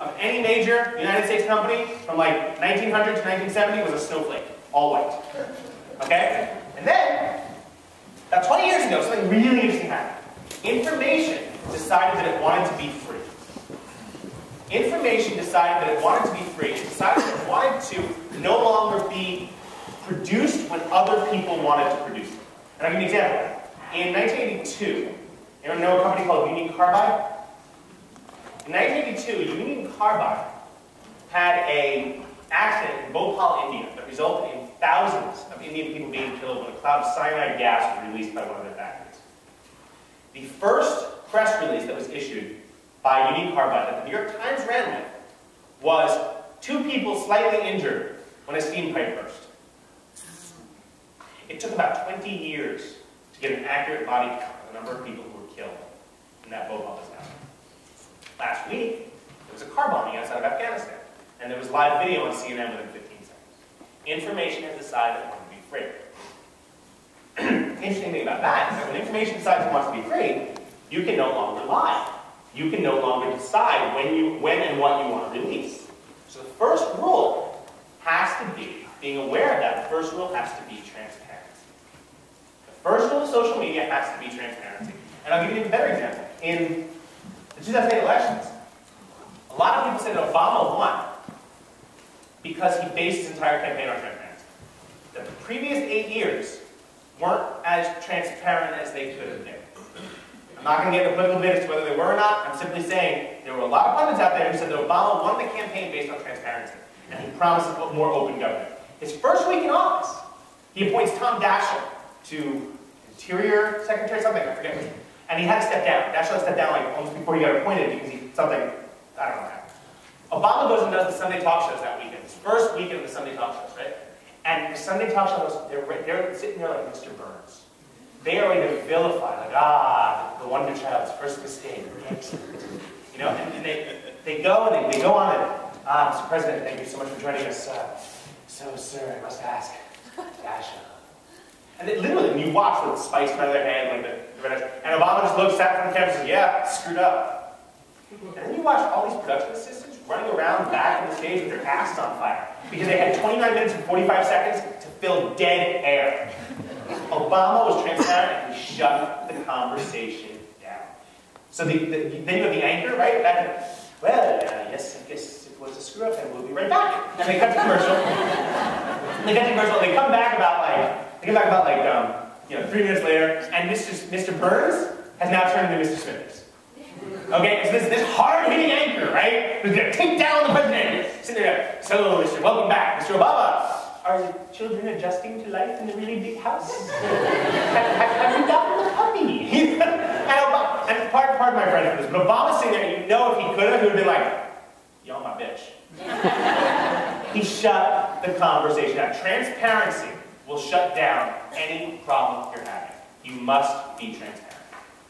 of any major United States company from like 1900 to 1970 was a snowflake, all white. Okay? And then, about 20 years ago, something really interesting happened. Information decided that it wanted to be free. Information decided that it wanted to be free. It decided that it wanted to no longer be produced when other people wanted to produce it. And I'll give you an example. In 1982, anyone know a company called Union Carbide? In 1982, Union Carbide had an accident in Bhopal, India that resulted in thousands of Indian people being killed when a cloud of cyanide gas was released by one of their factories. The first press release that was issued by Union Carbide that the New York Times ran with was 2 people slightly injured when a steam pipe burst. It took about 20 years to get an accurate body count of the number of people who were killed in that Bhopal disaster. Last week, there was a car bombing outside of Afghanistan, and there was live video on CNN within 15 seconds. Information has decided it wants to be free. The interesting thing about that is that when information decides it wants to be free, you can no longer lie. You can no longer decide when and what you want to release. So the first rule has to be, being aware of that, the first rule has to be transparency. The first rule of social media has to be transparency. And I'll give you an even better example. In the 2008 elections, a lot of people said that Obama won because he based his entire campaign on transparency. That the previous 8 years weren't as transparent as they could have been. I'm not going to get into political debate as to whether they were or not. I'm simply saying there were a lot of pundits out there who said that Obama won the campaign based on transparency, and he promised a more open government. His first week in office, he appoints Tom Daschle to Interior Secretary, something, I forget which. And he had to step down. Daschle had to step down like almost before he got appointed because he something, I don't know. Obama goes and does the Sunday talk shows that weekend. His first weekend of the Sunday talk shows, right? And the Sunday talk shows, they're sitting there like Mr. Burns. They are ready to vilify, like, the wonder child's first mistake. Excellent. You know, and they go and they go on and, Mr. President, thank you so much for joining us. So, sir, I must ask, Daschle. And they literally, when you watch the spice come out of their hand, like the red eyes, and Obama just looks at from the camera and says, yeah, screwed up. And then you watch all these production assistants running around back on the stage with their asses on fire because they had 29 minutes and 45 seconds to fill dead air. Obama was transparent and he shut the conversation down. So then you have the anchor, right? Well, yes, I guess it was a screw up and we'll be right back. And they cut to commercial. They come back about like, 3 minutes later, and Mr. Burns has now turned into Mr. Smithers. Okay, so this hard-hitting anchor, right? Who's going to take down the president. Sitting there, so, welcome back, Mr. Obama. Are the children adjusting to life in the really big house? have you gotten the puppy? and pardon my friend for this, but Obama's sitting there, and you know if he could have, he would have been like, y'all my bitch. He shut the conversation down. Transparency will shut down any problem you're having. You must be transparent.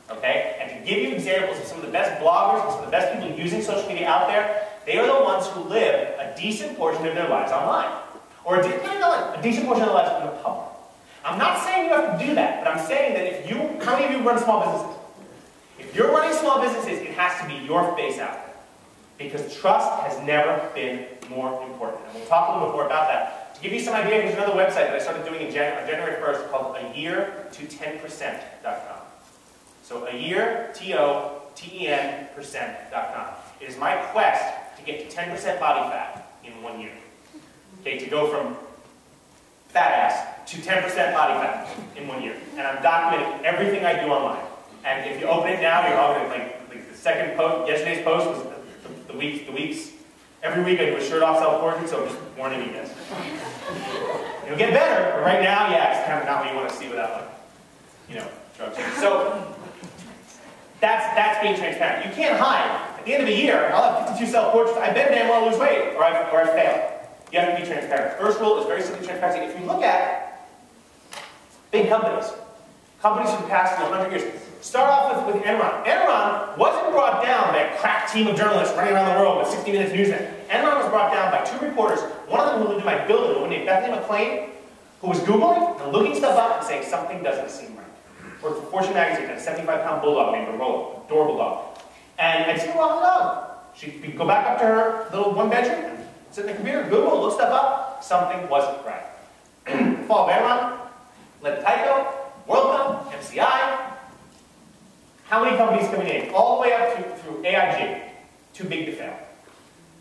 Okay? And to give you examples of some of the best bloggers and some of the best people using social media out there, they are the ones who live a decent portion of their lives online. Or a decent portion of their lives in the public. I'm not saying you have to do that, but I'm saying that if you, how many of you run small businesses? If you're running small businesses, it has to be your face out there. Because trust has never been more important. And we'll talk a little bit more about that. To give you some idea, here's another website that I started doing on January 1st called ayearto10%.com. So ayear, T-O-T-E-N%.com. It is my quest to get to 10% body fat in 1 year. Okay, to go from fat ass to 10% body fat in 1 year. And I'm documenting everything I do online. And if you open it now, you're all going to, like the second post, yesterday's post was the weeks. Every week I do a shirt off self-portrait, so I'm just warning you guys. It'll get better, but right now, yeah, it's kind of not what you want to see without, like, drugs. So that's being transparent. You can't hide. At the end of the year, I'll have 52 self-portraits. I better damn well lose weight, or I fail. You have to be transparent. First rule is very simply transparency. If you look at big companies from the past 100 years, start off with Enron. Enron wasn't brought down by a crack team of journalists running around the world with 60 Minutes Newsnet. Enron was brought down by 2 reporters, one of them who lived in my building, a woman named Bethany McLean, who was Googling and looking stuff up and saying something doesn't seem right. Worked for Fortune magazine, had a 75-pound bulldog named Aurora, adorable dog. And I'd say, well, no. She could go back up to her little one bedroom, and sit in the computer, Google, look stuff up. Something wasn't right. Fall of Enron, led to Tyco, WorldCom, MCI. How many companies can we name? All the way up to through AIG, too big to fail.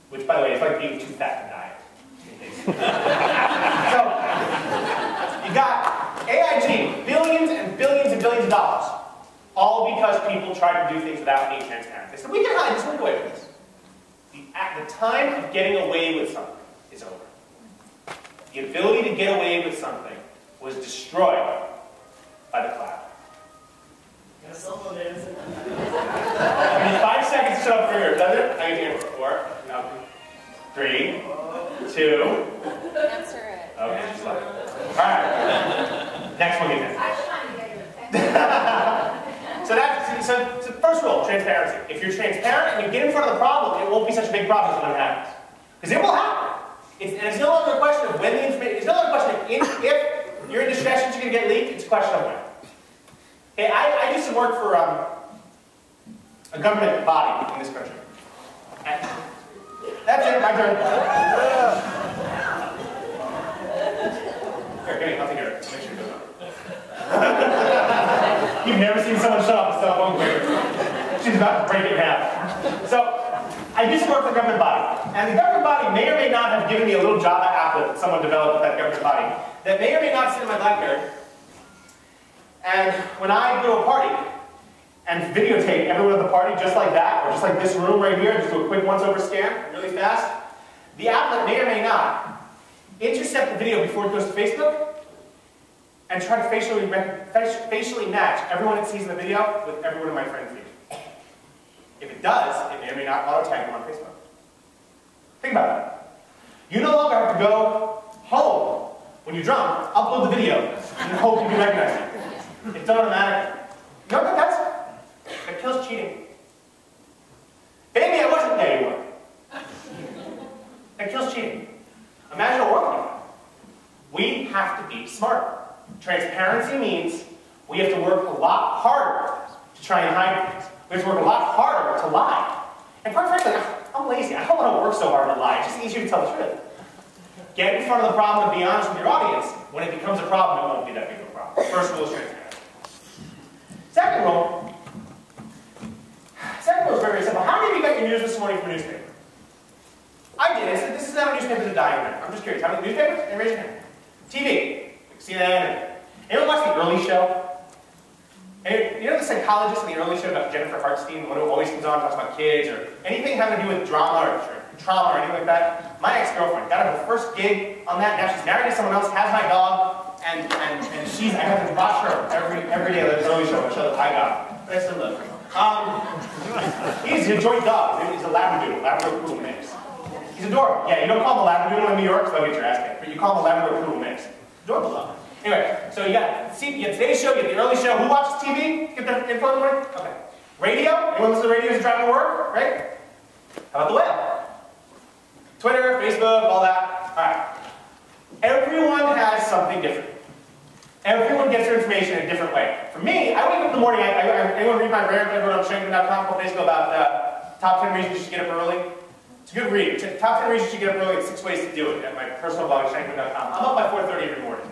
Which, by the way, is like being too fat to die. So, you got AIG, billions and billions and billions of dollars. All because people tried to do things without being transparent. They said, we can hide this, we'll get away with this. The time of getting away with something is over. The ability to get away with something was destroyed by the cloud. Got a cell phone there. 5 seconds to shut up for your, does it? I can hear 4, no, 3, 2. Answer it. Okay, she's like, all right. Next one, you think. I was trying to get you attention. So first rule, transparency. If you're transparent and you get in front of the problem, it won't be such a big problem when it happens. Because it will happen. And it's no longer a question of when the information, it's no longer a question of if your indiscretions are going to get leaked, it's a question of when. Okay, I do some work for a government body in this country. That's it, my turn. Here, give me, I'll take care of it. Make sure it goes up. You've never seen someone shut off a cell phone quicker. She's about to break it in half. So, I do some work for the government body. And the government body may or may not have given me a little Java applet that someone developed at that government body that may or may not sit in my BlackBerry. And when I go to a party and videotape everyone at the party just like that, or just like this room right here, just do a quick once-over scan really fast, the applet may or may not intercept the video before it goes to Facebook and try to facially match everyone it sees in the video with everyone in my friend feed. If it does, it may or may not auto-tag them on Facebook. Think about that. You no longer have to go home when you're drunk, upload the video, and hope you can recognize it. It's done automatically. You know what that does? That kills cheating. Baby, I wasn't there, you were. That kills cheating. Imagine a world like that. We have to be smarter. Transparency means we have to work a lot harder to try and hide things. We have to work a lot harder to lie. And quite frankly, I'm lazy. I don't want to work so hard to lie. It's just easier to tell the truth. Get in front of the problem and be honest with your audience. When it becomes a problem, it won't be that big of a problem. First rule is transparency. Second rule is very simple. How many of you got your news this morning from a newspaper? I did. I said, this is not a newspaper to die in. I'm just curious. How many newspapers? And raise your hand. TV. CNN. Anyone watch The Early Show? And you know the psychologist in The Early Show about Jennifer Hartstein, the one who always comes on and talks about kids, or anything having to do with drama or trauma or anything like that? My ex-girlfriend got her first gig on that. Now she's married to someone else, has my dog, and I have to watch her every day of The Early Show, the show that I got. But I still love her. He's a joint dog. He's a Labradoodle, Labrador Poodle mix. He's adorable. Yeah, you don't call him a Labradoodle in New York, so they'll get your ass kicked. But you call him a Labrador Poodle mix. Adorable dog. Anyway, so you got Today's Show, you got The Early Show. Who watches TV? Get the info in the morning? Okay. Radio? Anyone listen to the radio as driving to work? Right? How about the web? Twitter, Facebook, all that. Alright. Everyone has something different. Everyone gets their information in a different way. For me, I wake up in the morning, anyone read my rant I wrote on Shankman.com a couple days ago about top 10 reasons you should get up early? It's a good read. Top 10 reasons you should get up early and 6 ways to do it at my personal blog, Shankman.com. I'm up by 4:30 every morning.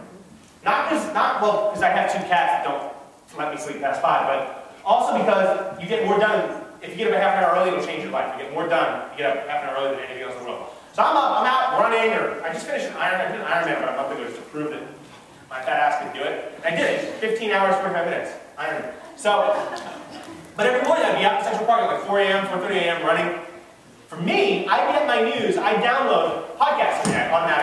Not because I have 2 cats that don't let me sleep past 5, but also because you get more done. If you get up a half an hour early, it'll change your life. You get more done if you get up half an hour early than anything else in the world. So I'm out running, or I just finished I did an Ironman about a month ago just to prove that my fat ass could do it. And I did it. 15 hours, 45 minutes. Ironman. So, but every morning I'd be out in Central Park at like 4 a.m., 4:30 a.m. running. For me, I get my news, I download podcasts automatically.